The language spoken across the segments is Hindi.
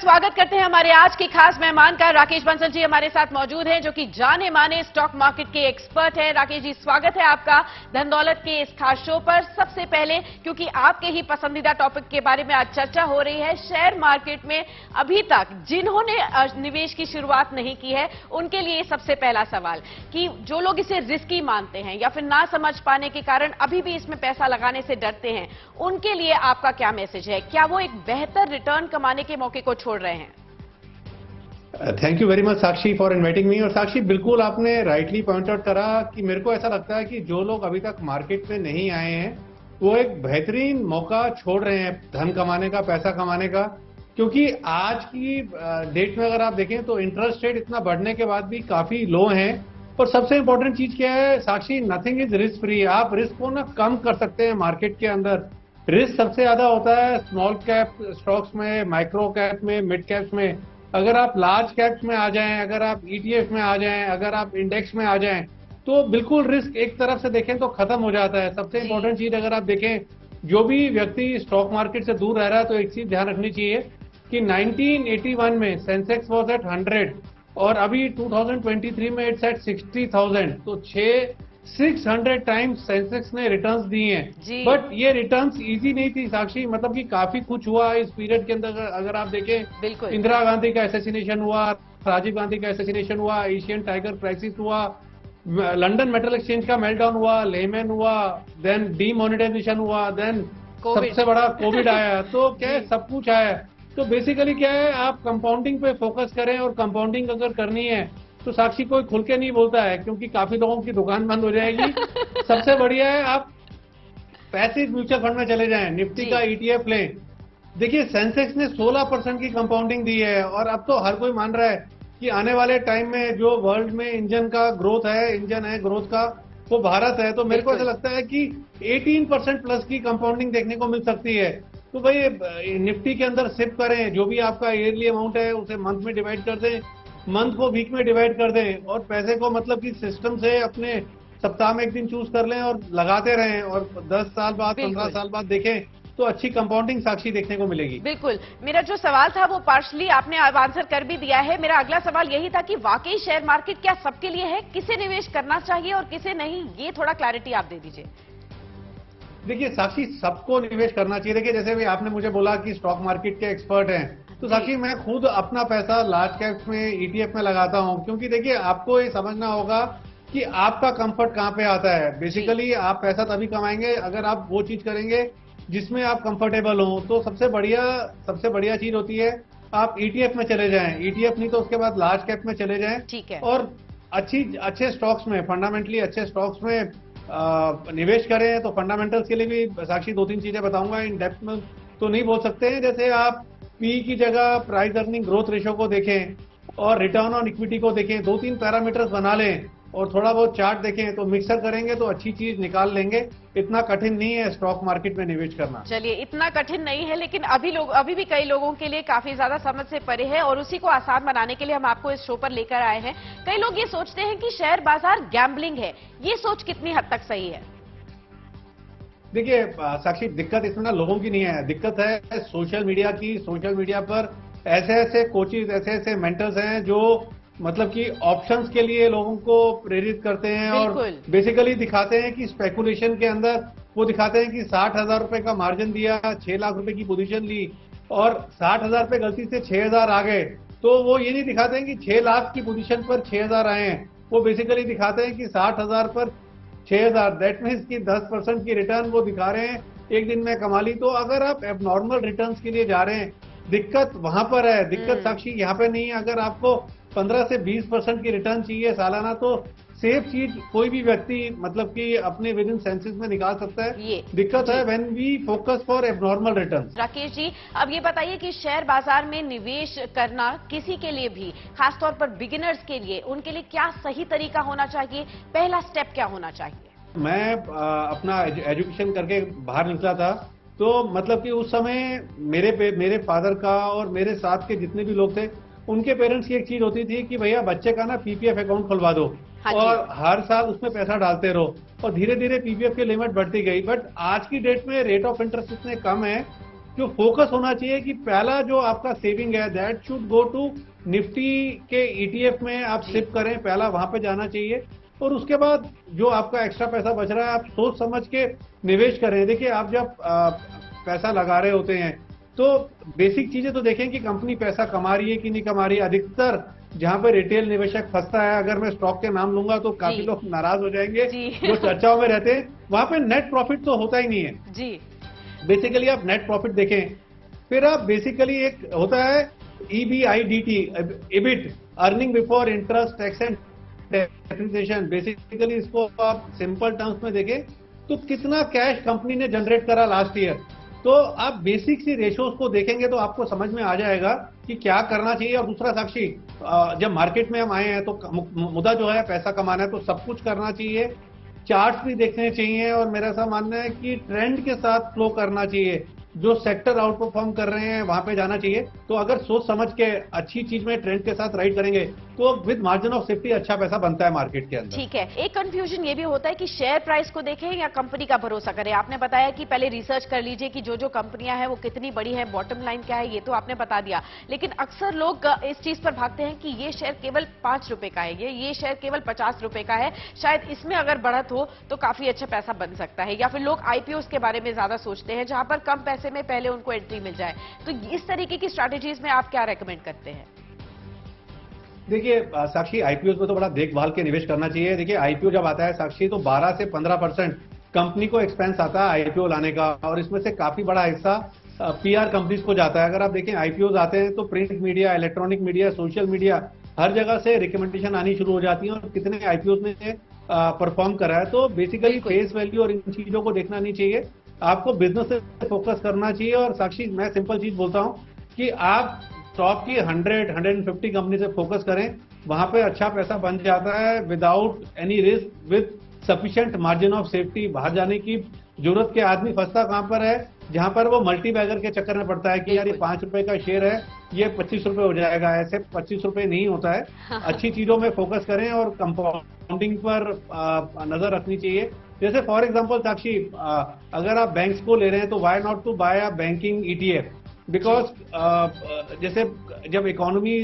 स्वागत करते हैं हमारे आज के खास मेहमान का। राकेश बंसल जी हमारे साथ मौजूद हैं, जो कि जाने माने स्टॉक मार्केट के एक्सपर्ट हैं। राकेश जी, स्वागत है आपका धन दौलत के इस खास शो पर। सबसे पहले, क्योंकि आपके ही पसंदीदा टॉपिक के बारे में आज चर्चा हो रही है, शेयर मार्केट में अभी तक जिन्होंने निवेश की शुरुआत नहीं की है, उनके लिए सबसे पहला सवाल कि जो लोग इसे रिस्की मानते हैं या फिर ना समझ पाने के कारण अभी भी इसमें पैसा लगाने से डरते हैं, उनके लिए आपका क्या मैसेज है? क्या वो एक बेहतर रिटर्न कमाने के मौके को छोड़ रहे हैं? Thank you very much Sakshi for inviting me. और साक्षी, बिल्कुल आपने राइटली पॉइंट आउट करा कि मेरे को ऐसा लगता है कि जो लोग अभी तक मार्केट में नहीं आए हैं, वो एक बेहतरीन मौका छोड़ रहे हैं धन कमाने का, पैसा कमाने का। क्योंकि आज की डेट में अगर आप देखें तो इंटरेस्ट रेट इतना बढ़ने के बाद भी काफी लो हैं। और सबसे इंपॉर्टेंट चीज क्या है साक्षी, नथिंग इज रिस्क फ्री। आप रिस्क को ना कम कर सकते हैं मार्केट के अंदर। रिस्क सबसे ज्यादा होता है स्मॉल कैप स्टॉक्स में, माइक्रो कैप में, मिड कैप्स में। अगर आप लार्ज कैप्स में आ जाएं, अगर आप ईटीएफ में आ जाएं, अगर आप इंडेक्स में आ जाएं, तो बिल्कुल रिस्क एक तरफ से देखें तो खत्म हो जाता है। सबसे इंपॉर्टेंट चीज अगर आप देखें, जो भी व्यक्ति स्टॉक मार्केट से दूर रह रहा है, तो एक चीज ध्यान रखनी चाहिए कि 1981 में सेंसेक्स वॉज एट 100 और अभी 2023 में इट्स एट 60,000। तो 600 टाइम्स सेंसेक्स ने रिटर्न्स दिए हैं। बट ये रिटर्न्स इजी नहीं थी साक्षी, मतलब कि काफी कुछ हुआ इस पीरियड के अंदर। अगर आप देखें, इंदिरा गांधी का एसेसिनेशन हुआ, राजीव गांधी का एसेसिनेशन हुआ, एशियन टाइगर क्राइसिस हुआ, लंदन मेटल एक्सचेंज का मेल्टडाउन हुआ, लेमन हुआ, देन डीमोनेटाइजेशन हुआ, देन सबसे बड़ा कोविड आया। तो क्या है, सब कुछ आया। तो बेसिकली क्या है, आप कंपाउंडिंग पे फोकस करें। और कंपाउंडिंग अगर करनी है तो साक्षी कोई खुल के नहीं बोलता है, क्योंकि काफी लोगों की दुकान बंद हो जाएगी। सबसे बढ़िया है आप पैसिव म्यूचुअल फंड में चले जाएं, निफ्टी का ईटीएफ लें। देखिए, सेंसेक्स ने 16% की कंपाउंडिंग दी है। और अब तो हर कोई मान रहा है कि आने वाले टाइम में जो वर्ल्ड में इंजन है ग्रोथ का, वो भारत है। तो मेरे को ऐसा लगता है कि 18% प्लस की कंपाउंडिंग देखने को मिल सकती है। तो भाई निफ्टी के अंदर शिफ्ट करें, जो भी आपका ईयरली अमाउंट है उसे मंथ में डिवाइड कर दें, मंथ को वीक में डिवाइड कर दें, और पैसे को मतलब कि सिस्टम से अपने सप्ताह में एक दिन चूज कर लें और लगाते रहें। और 10 साल बाद, 15 साल बाद देखें तो अच्छी कंपाउंडिंग साक्षी देखने को मिलेगी। बिल्कुल। मेरा जो सवाल था वो पार्शली आपने आंसर कर भी दिया है। मेरा अगला सवाल यही था कि वाकई शेयर मार्केट क्या सबके लिए है? किसे निवेश करना चाहिए और किसे नहीं, ये थोड़ा क्लैरिटी आप दे दीजिए। देखिए साक्षी, सबको निवेश करना चाहिए। देखिए, जैसे भी आपने मुझे बोला कि स्टॉक मार्केट के एक्सपर्ट हैं, तो साक्षी मैं खुद अपना पैसा लार्ज कैप्स में, ईटीएफ में लगाता हूं। क्योंकि देखिए, आपको ये समझना होगा कि आपका कंफर्ट कहां पे आता है। बेसिकली आप पैसा तभी कमाएंगे अगर आप वो चीज करेंगे जिसमें आप कंफर्टेबल हो। तो सबसे बढ़िया चीज होती है आप ईटीएफ में चले जाएं। ईटीएफ नहीं तो उसके बाद लार्ज कैप में चले जाएं। ठीक है। और अच्छे स्टॉक्स में, फंडामेंटली अच्छे स्टॉक्स में निवेश करें। तो फंडामेंटल्स के लिए भी साक्षी 2-3 चीजें बताऊंगा। इन डेप्थ में तो नहीं बोल सकते हैं। जैसे आप पी की जगह प्राइस अर्निंग ग्रोथ रेशो को देखें और रिटर्न ऑन इक्विटी को देखें, 2-3 पैरामीटर्स बना लें और थोड़ा बहुत चार्ट देखें, तो मिक्सर करेंगे तो अच्छी चीज निकाल लेंगे। इतना कठिन नहीं है स्टॉक मार्केट में निवेश करना। चलिए, इतना कठिन नहीं है, लेकिन अभी भी कई लोगों के लिए काफी ज्यादा समझ से परे है, और उसी को आसान बनाने के लिए हम आपको इस शो पर लेकर आए हैं। कई लोग ये सोचते हैं कि शेयर बाजार गैम्बलिंग है। ये सोच कितनी हद तक सही है? देखिए साक्षी, दिक्कत इसमें ना लोगों की नहीं है, दिक्कत है सोशल मीडिया की। सोशल मीडिया पर ऐसे कोचेस, ऐसे मेंटर्स हैं जो मतलब कि ऑप्शंस के लिए लोगों को प्रेरित करते हैं और बेसिकली दिखाते हैं कि स्पेकुलेशन के अंदर वो दिखाते हैं कि 60,000 रुपए का मार्जिन दिया, 6 लाख रुपए की पोजीशन ली और 60,000 रुपए गलती से 6,000 आ गए। तो वो ये नहीं दिखाते हैं कि 6 लाख की पोजीशन पर 6,000 आए हैं। वो बेसिकली दिखाते हैं कि 60,000 पर 6,000, दैट मीन्स की 10% की रिटर्न वो दिखा रहे हैं, एक दिन में कमा ली। तो अगर आप एबनॉर्मल रिटर्न्स के लिए जा रहे हैं, दिक्कत वहां पर है। दिक्कत साक्षी यहाँ पे नहीं है। अगर आपको 15 से 20% की रिटर्न चाहिए सालाना, तो सेफ चीज कोई भी व्यक्ति मतलब कि अपने विद इन सेंसेस में निकाल सकता है। दिक्कत है when we focus for abnormal return. Rakesh ji, अब ये बताइए कि शेयर बाजार में निवेश करना किसी के लिए भी, खासतौर पर बिगिनर्स के लिए, उनके लिए क्या सही तरीका होना चाहिए? पहला स्टेप क्या होना चाहिए? मैं अपना एजुकेशन करके बाहर निकला था, तो मतलब कि उस समय मेरे फादर का और मेरे साथ के जितने भी लोग थे, उनके पेरेंट्स की एक चीज होती थी कि भैया बच्चे का ना पीपीएफ अकाउंट खुलवा दो और हर साल उसमें पैसा डालते रहो। और धीरे धीरे पीपीएफ की लिमिट बढ़ती गई। बट आज की डेट में रेट ऑफ इंटरेस्ट इतने कम है जो फोकस होना चाहिए कि पहला जो आपका सेविंग है that should go to Nifty के ईटीएफ में आप शिफ्ट करें, पहला वहां पे जाना चाहिए। और उसके बाद जो आपका एक्स्ट्रा पैसा बच रहा है आप सोच समझ के निवेश करें। देखिए आप जब पैसा लगा रहे होते हैं तो बेसिक चीजें तो देखें कि कंपनी पैसा कमा रही है कि नहीं कमा रही है। अधिकतर जहां पे रिटेल निवेशक फंसता है, अगर मैं स्टॉक के नाम लूंगा तो काफी लोग नाराज हो जाएंगे जो चर्चाओं में रहते हैं, वहां पे नेट प्रॉफिट तो होता ही नहीं है जी। बेसिकली आप नेट प्रॉफिट देखें, फिर आप बेसिकली एक होता है EBIDT, EBIT, earning before interest tax and depreciation. Basically इसको आप सिंपल टर्म्स में देखें तो कितना कैश कंपनी ने जनरेट करा लास्ट ईयर। तो आप बेसिक सी रेशियोज को देखेंगे तो आपको समझ में आ जाएगा कि क्या करना चाहिए। और दूसरा साक्षी, जब मार्केट में हम आए हैं तो मुद्दा जो है पैसा कमाना है, तो सब कुछ करना चाहिए, चार्ट्स भी देखने चाहिए और मेरा ऐसा मानना है कि ट्रेंड के साथ फ्लो करना चाहिए। जो सेक्टर आउट परफॉर्म कर रहे हैं वहां पे जाना चाहिए। तो अगर सोच समझ के अच्छी चीज में ट्रेंड के साथ राइड करेंगे तो विद मार्जिन ऑफ सेफ्टी अच्छा पैसा बनता है मार्केट के अंदर। ठीक है, एक कंफ्यूजन ये भी होता है कि शेयर प्राइस को देखें या कंपनी का भरोसा करें। आपने बताया कि पहले रिसर्च कर लीजिए कि जो जो कंपनियां हैं वो कितनी बड़ी है, बॉटम लाइन क्या है, ये तो आपने बता दिया। लेकिन अक्सर लोग इस चीज पर भागते हैं कि ये शेयर केवल 5 रुपए का है, ये शेयर केवल 50 रुपए का है, शायद इसमें अगर बढ़त हो तो काफी अच्छा पैसा बन सकता है। या फिर लोग आईपीओ के बारे में ज्यादा सोचते हैं जहां पर कम पैसे में पहले उनको एंट्री मिल जाए। तो इस तरीके की स्ट्रैटेजीज में आप क्या रेकमेंड करते हैं? देखिए साक्षी, आईपीओ में तो बड़ा देखभाल के निवेश करना चाहिए। देखिए आईपीओ जब आता है साक्षी तो 12 से 15% कंपनी को एक्सपेंस आता है आईपीओ लाने का, और इसमें से काफी बड़ा हिस्सा पीआर कंपनीज को जाता है। अगर आप देखें आईपीओ आते हैं तो print media, electronic media, social media, हर जगह से रिकमेंडेशन आनी शुरू हो जाती है और कितने आईपीओ ने परफॉर्म करा है। तो बेसिकली फेस वैल्यू और इन चीजों को देखना नहीं चाहिए, आपको बिजनेस से फोकस करना चाहिए। और साक्षी, मैं सिंपल चीज बोलता हूं कि आप स्टॉक की 100-150 कंपनी से फोकस करें, वहां पे अच्छा पैसा बन जाता है without any risk, with sufficient margin of safety. बाहर जाने की जरूरत के आदमी फंसता कहां पर है, जहां पर वो मल्टी बैगर के चक्कर में पड़ता है कि यार ये 5 रुपए का शेयर है, ये 25 रुपए हो जाएगा। ऐसे 25 रुपए नहीं होता है। अच्छी चीजों में फोकस करें और कंपाउंडिंग पर नजर रखनी चाहिए। जैसे फॉर एग्जांपल साक्षी, अगर आप बैंक्स को ले रहे हैं तो why not to buy a banking ETF, because जैसे जब इकोनॉमी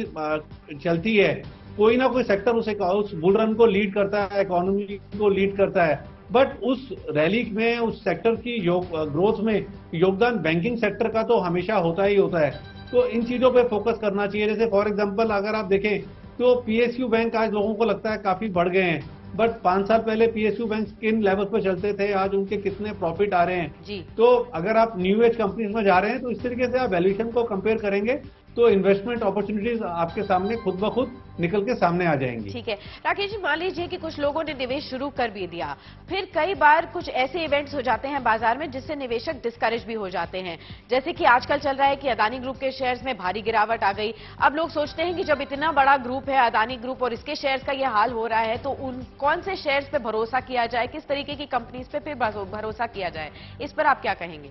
चलती है कोई ना कोई सेक्टर उस बुल रन को लीड करता है, इकोनॉमी को लीड करता है, बट उस रैली में उस सेक्टर की ग्रोथ में योगदान बैंकिंग सेक्टर का तो हमेशा होता ही होता है। तो इन चीजों पे फोकस करना चाहिए। जैसे फॉर एग्जांपल अगर आप देखें तो पीएसयू बैंक आज लोगों को लगता है काफी बढ़ गए हैं, बट 5 साल पहले पीएसयू बैंक किन लेवल पर चलते थे, आज उनके कितने प्रॉफिट आ रहे हैं जी। तो अगर आप न्यू एज कंपनीज में जा रहे हैं तो इस तरीके से आप वैल्यूएशन को कंपेयर करेंगे तो इन्वेस्टमेंट अपॉर्चुनिटीज आपके सामने खुद ब खुद निकल के सामने आ जाएंगी। ठीक है राकेश जी, मान लीजिए कि कुछ लोगों ने निवेश शुरू कर भी दिया, फिर कई बार कुछ ऐसे इवेंट्स हो जाते हैं बाजार में जिससे निवेशक डिस्करेज भी हो जाते हैं। जैसे कि आजकल चल रहा है कि अदानी ग्रुप के शेयर्स में भारी गिरावट आ गई। अब लोग सोचते हैं कि जब इतना बड़ा ग्रुप है अदानी ग्रुप और इसके शेयर्स का यह हाल हो रहा है तो उन कौन से शेयर्स पे भरोसा किया जाए, किस तरीके की कंपनीज पे फिर भरोसा किया जाए, इस पर आप क्या कहेंगे?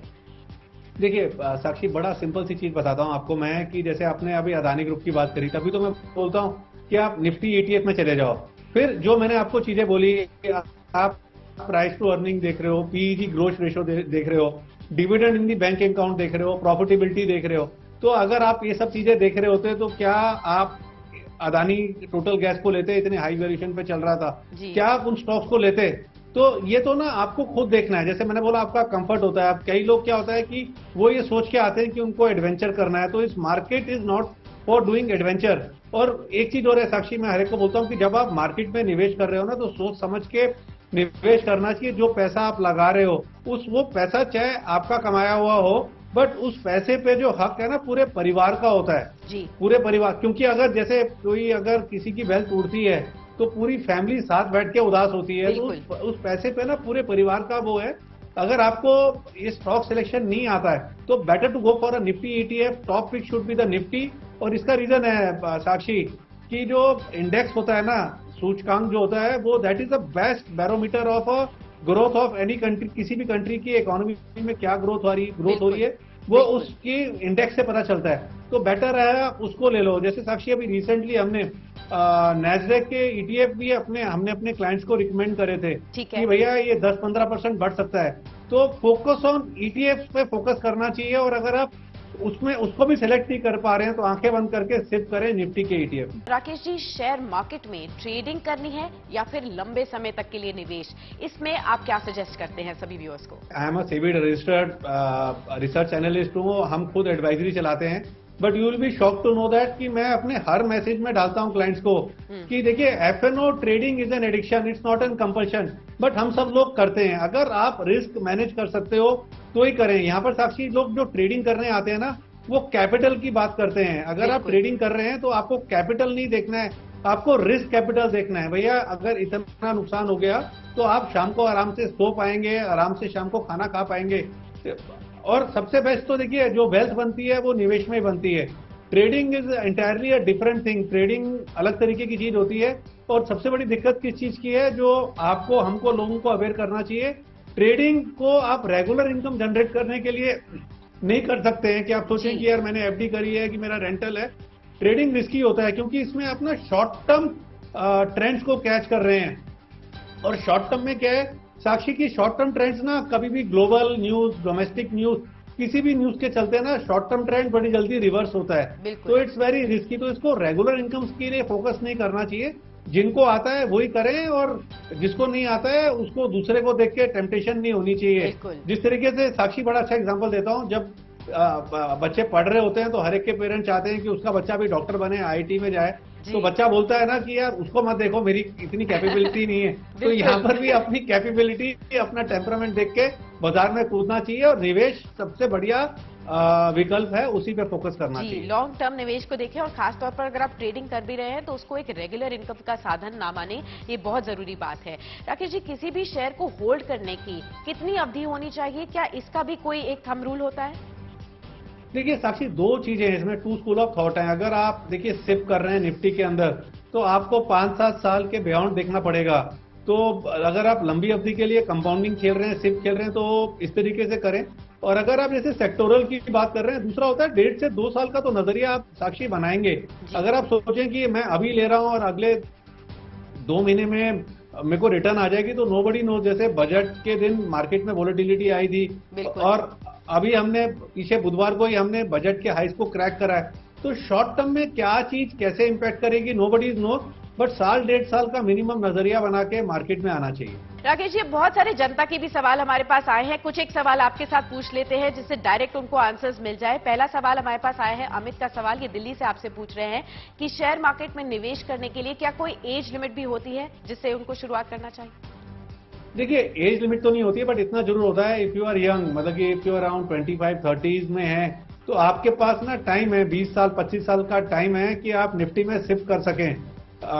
देखिए साक्षी, बड़ा सिंपल सी चीज बताता हूं आपको मैं कि जैसे आपने अभी अदानी ग्रुप की बात करी, तभी तो मैं बोलता हूं कि आप निफ्टी ईटीएफ में चले जाओ। फिर जो मैंने आपको चीजें बोली, आप प्राइस टू अर्निंग देख रहे हो, पीई ग्रोथ रेशियो देख रहे हो, dividend in the bank account देख रहे हो, प्रॉफिटेबिलिटी देख रहे हो, तो अगर आप ये सब चीजें देख रहे होते तो क्या आप अदानी टोटल गैस को लेते, इतने हाई वैल्यूएशन पे चल रहा था, क्या आप उन स्टॉक्स को लेते? तो ये तो ना आपको खुद देखना है। जैसे मैंने बोला आपका कंफर्ट होता है। अब कई लोग क्या होता है कि वो ये सोच के आते हैं कि उनको एडवेंचर करना है, तो इस market is not for doing adventure. और एक चीज और है साक्षी, मैं हर एक को बोलता हूँ कि जब आप मार्केट में निवेश कर रहे हो ना तो सोच समझ के निवेश करना चाहिए। जो पैसा आप लगा रहे हो वो पैसा चाहे आपका कमाया हुआ हो, बट उस पैसे पे जो हक है ना पूरे परिवार का होता है जी। पूरे परिवार, क्योंकि अगर जैसे कोई अगर किसी की वेल्थ उड़ती है तो पूरी फैमिली साथ बैठ के उदास होती है। तो उस पैसे पे ना पूरे परिवार का वो है। अगर आपको ये स्टॉक सिलेक्शन नहीं आता है तो better to go for a Nifty ETF. Top pick should be the Nifty. और इसका रीजन है साक्षी कि जो इंडेक्स होता है ना, सूचकांक जो होता है वो that is the best barometer of a growth of any country. किसी भी कंट्री की इकोनॉमी में क्या ग्रोथ हो रही है वो उसकी इंडेक्स से पता चलता है। तो बेटर है उसको ले लो। जैसे साक्षी अभी रिसेंटली हमने नैस्डैक के ईटीएफ भी हमने अपने क्लाइंट्स को रिकमेंड करे थे कि भैया ये 10-15% बढ़ सकता है। तो फोकस ऑन ईटीएफ पे फोकस करना चाहिए, और अगर आप उसमें उसको भी सिलेक्ट नहीं कर पा रहे हैं तो आंखें बंद करके सिर्फ करें निफ्टी के ETF. Rakesh ji, share market में ट्रेडिंग करनी है या फिर लंबे समय तक के लिए निवेश, इसमें आप क्या सजेस्ट करते हैं सभी व्यूअर्स को? I am a SEBI registered research analyst हूँ, हम खुद एडवाइजरी चलाते हैं, but you will be shock to know that कि मैं अपने हर मैसेज में डालता हूं क्लाइंट्स को कि देखिए FnO trading is an addiction, it's not an compulsion, but हम सब लोग करते हैं। अगर आप रिस्क मैनेज कर सकते हो तो ही करें। यहाँ पर साक्षी, लोग जो ट्रेडिंग करने आते हैं ना, वो कैपिटल की बात करते हैं। अगर आप ट्रेडिंग कर रहे हैं तो आपको कैपिटल नहीं देखना है, आपको रिस्क कैपिटल देखना है। भैया अगर इतना नुकसान हो गया तो आप शाम को आराम से सो पाएंगे, आराम से शाम को खाना खा पाएंगे। और सबसे बेस्ट तो देखिए, जो वेल्थ बनती है वो निवेश में ही बनती है। Trading is entirely a different thing, trading अलग तरीके की चीज होती है। और सबसे बड़ी दिक्कत किस चीज की है, जो आपको हमको लोगों को अवेयर करना चाहिए, ट्रेडिंग को आप रेगुलर इनकम जनरेट करने के लिए नहीं कर सकते हैं कि आप सोचें कि यार मैंने एफडी करी है कि मेरा रेंटल है। ट्रेडिंग रिस्की होता है क्योंकि इसमें आप ना शॉर्ट टर्म ट्रेंड्स को कैच कर रहे हैं। और शॉर्ट टर्म में क्या है साक्षी की, शॉर्ट टर्म ट्रेंड्स ना कभी भी ग्लोबल न्यूज, डोमेस्टिक न्यूज, किसी भी न्यूज के चलते ना शॉर्ट टर्म ट्रेंड बड़ी जल्दी रिवर्स होता है, तो इट्स वेरी रिस्की। तो इसको रेगुलर इनकम के लिए फोकस नहीं करना चाहिए। जिनको आता है वही करें, और जिसको नहीं आता है उसको दूसरे को देख के टेम्पटेशन नहीं होनी चाहिए। जिस तरीके से साक्षी, बड़ा अच्छा एग्जांपल देता हूं, जब बच्चे पढ़ रहे होते हैं तो हर एक के पेरेंट्स चाहते हैं कि उसका बच्चा भी डॉक्टर बने, आईआईटी में जाए, तो बच्चा बोलता है ना कि यार उसको मत देखो, मेरी इतनी कैपेबिलिटी नहीं है। तो यहाँ पर भी अपनी कैपेबिलिटी, अपना टेम्परामेंट देख के बाजार में कूदना चाहिए, और निवेश सबसे बढ़िया विकल्प है, उसी पे फोकस करना चाहिए। लॉन्ग टर्म निवेश को देखें, और खासतौर पर अगर आप ट्रेडिंग कर भी रहे हैं तो उसको एक रेगुलर इनकम का साधन ना माने, ये बहुत जरूरी बात है। राकेश जी, किसी भी शेयर को होल्ड करने की कितनी अवधि होनी चाहिए, क्या इसका भी कोई एक थंब रूल होता है? देखिए साक्षी, दो चीजें हैं इसमें, टू स्कूल ऑफ थॉट है। अगर आप देखिए सिप कर रहे हैं निफ्टी के अंदर, तो आपको 5-7 साल के बियॉन्ड देखना पड़ेगा। तो अगर आप लंबी अवधि के लिए कंपाउंडिंग खेल रहे हैं, सिप खेल रहे हैं, तो इस तरीके से करें। और अगर आप जैसे सेक्टोरल की बात कर रहे हैं, दूसरा होता है 1.5 से 2 साल का तो नजरिया आप साक्षी बनाएंगे। अगर आप सोचें कि मैं अभी ले रहा हूं और अगले 2 महीने में मेरे को रिटर्न आ जाएगी, तो नोबडी नो। जैसे बजट के दिन मार्केट में वोलेटिलिटी आई थी, और अभी हमने पीछे बुधवार को ही हमने बजट के हाइस को क्रैक करा है। तो शॉर्ट टर्म में क्या चीज कैसे इंपैक्ट करेगी, नोबडी इज नो, बट 1.5 साल का मिनिमम नजरिया बना के मार्केट में आना चाहिए। राकेश जी, बहुत सारे जनता के भी सवाल हमारे पास आए हैं, कुछ एक सवाल आपके साथ पूछ लेते हैं जिससे डायरेक्ट उनको आंसर्स मिल जाए। पहला सवाल हमारे पास आया है, अमित का सवाल, ये दिल्ली से आपसे पूछ रहे हैं कि शेयर मार्केट में निवेश करने के लिए क्या कोई एज लिमिट भी होती है जिससे उनको शुरुआत करना चाहिए? देखिए, एज लिमिट तो नहीं होती है, बट इतना जरूर होता है, इफ यू आर यंग, मतलब कि इफ यू अराउंड 25-30s में है, तो आपके पास ना टाइम है, 20 साल 25 साल का टाइम है कि आप निफ्टी में शिफ्ट कर सकें।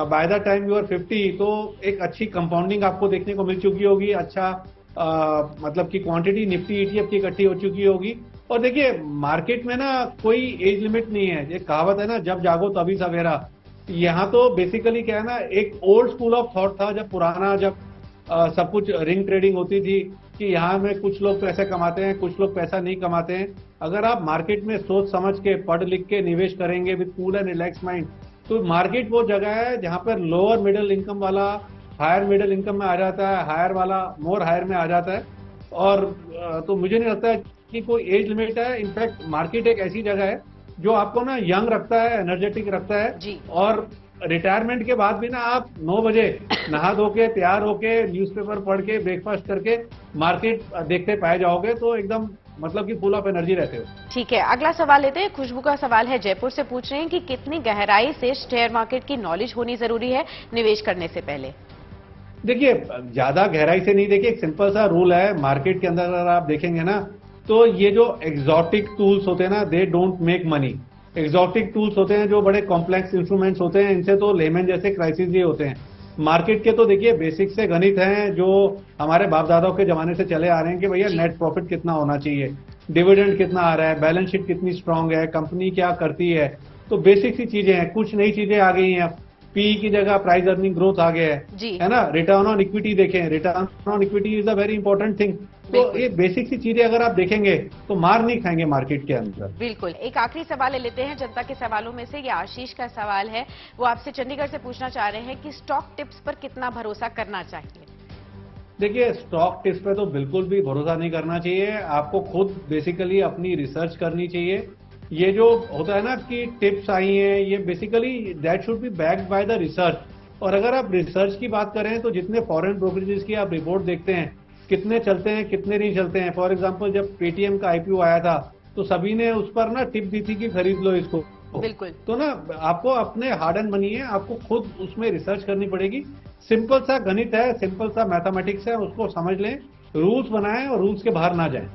By the time you are 50, तो एक अच्छी कंपाउंडिंग आपको देखने को मिल चुकी होगी, अच्छा मतलब कि क्वांटिटी निफ्टी ईटीएफ की इकट्ठी हो चुकी होगी। और देखिए, मार्केट में ना कोई एज लिमिट नहीं है। एक कहावत है ना, जब जागो तभी सवेरा। यहाँ तो बेसिकली क्या है ना, एक ओल्ड स्कूल ऑफ थॉट था, जब पुराना, जब सब कुछ रिंग ट्रेडिंग होती थी कि यहाँ में कुछ लोग पैसे कमाते हैं, कुछ लोग पैसा नहीं कमाते हैं। अगर आप मार्केट में सोच समझ के, पढ़ लिख के निवेश करेंगे with cool and relax mind, तो मार्केट वो जगह है जहाँ पर लोअर मिडिल इनकम वाला हायर मिडिल इनकम में आ जाता है, हायर वाला मोर हायर में आ जाता है। और तो मुझे नहीं लगता है कि कोई एज लिमिट है। इनफैक्ट मार्केट एक ऐसी जगह है जो आपको ना यंग रखता है, एनर्जेटिक रखता है जी। और रिटायरमेंट के बाद भी ना आप 9 बजे नहा धो के, तैयार होके, न्यूज़पेपर पढ़ के, ब्रेकफास्ट करके मार्केट देखते पाए जाओगे, तो एकदम मतलब कि फुल ऑफ एनर्जी रहते हो। ठीक है, अगला सवाल लेते हैं। खुशबू का सवाल है, जयपुर से पूछ रहे हैं कि कितनी गहराई से शेयर मार्केट की नॉलेज होनी जरूरी है निवेश करने से पहले? देखिए, ज्यादा गहराई से नहीं। देखिए, एक सिंपल सा रूल है मार्केट के अंदर, अगर आप देखेंगे ना, तो ये जो एग्जॉटिक टूल्स होते हैं ना, they don't make money. Exotic tools होते हैं जो बड़े कॉम्प्लेक्स इंस्ट्रूमेंट्स होते हैं, इनसे तो लेमन जैसे क्राइसिस ही होते हैं। मार्केट के तो देखिए बेसिक से गणित हैं जो हमारे बाप दादाओं के जमाने से चले आ रहे हैं कि भैया नेट प्रॉफिट कितना होना चाहिए, डिविडेंड कितना आ रहा है, बैलेंस शीट कितनी स्ट्रांग है, कंपनी क्या करती है। तो बेसिक सी चीजें हैं, कुछ नई चीजें आ गई हैं। पी की जगह प्राइस अर्निंग ग्रोथ आ गया है ना। रिटर्न ऑन इक्विटी देखें, return on equity is a very important thing. तो ये बेसिक सी चीजें अगर आप देखेंगे तो मार नहीं खाएंगे मार्केट के अंदर। बिल्कुल। एक आखिरी सवाल ले लेते हैं जनता के सवालों में से। ये आशीष का सवाल है, वो आपसे चंडीगढ़ से पूछना चाह रहे हैं कि स्टॉक टिप्स पर कितना भरोसा करना चाहिए? देखिए, स्टॉक टिप्स पे तो बिल्कुल भी भरोसा नहीं करना चाहिए। आपको खुद बेसिकली अपनी रिसर्च करनी चाहिए। ये जो होता है ना कि टिप्स आई हैं, ये basically that should be backed by the research. और अगर आप रिसर्च की बात करें तो जितने फॉरेन ब्रोकरेजेस की आप रिपोर्ट देखते हैं, कितने चलते हैं कितने नहीं चलते हैं। फॉर एग्जांपल जब पेटीएम का आईपीओ आया था तो सभी ने उस पर ना टिप दी थी कि खरीद लो इसको। बिल्कुल। तो ना आपको अपने हार्ड एंड मनी है, आपको खुद उसमें रिसर्च करनी पड़ेगी। सिंपल सा गणित है, सिंपल सा मैथमेटिक्स है, उसको समझ लें, रूल्स बनाएं और रूल्स के बाहर ना जाएं।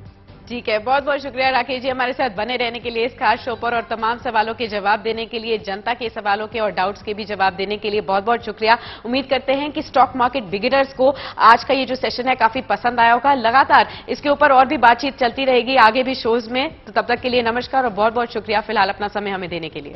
ठीक है, बहुत बहुत शुक्रिया राकेश जी हमारे साथ बने रहने के लिए इस खास शो पर और तमाम सवालों के जवाब देने के लिए, जनता के सवालों के और डाउट्स के भी जवाब देने के लिए बहुत बहुत शुक्रिया। उम्मीद करते हैं कि स्टॉक मार्केट बिगिनर्स को आज का ये जो सेशन है काफी पसंद आया होगा। लगातार इसके ऊपर और भी बातचीत चलती रहेगी आगे भी शोज में। तो तब तक के लिए नमस्कार और बहुत बहुत शुक्रिया फिलहाल अपना समय हमें देने के लिए।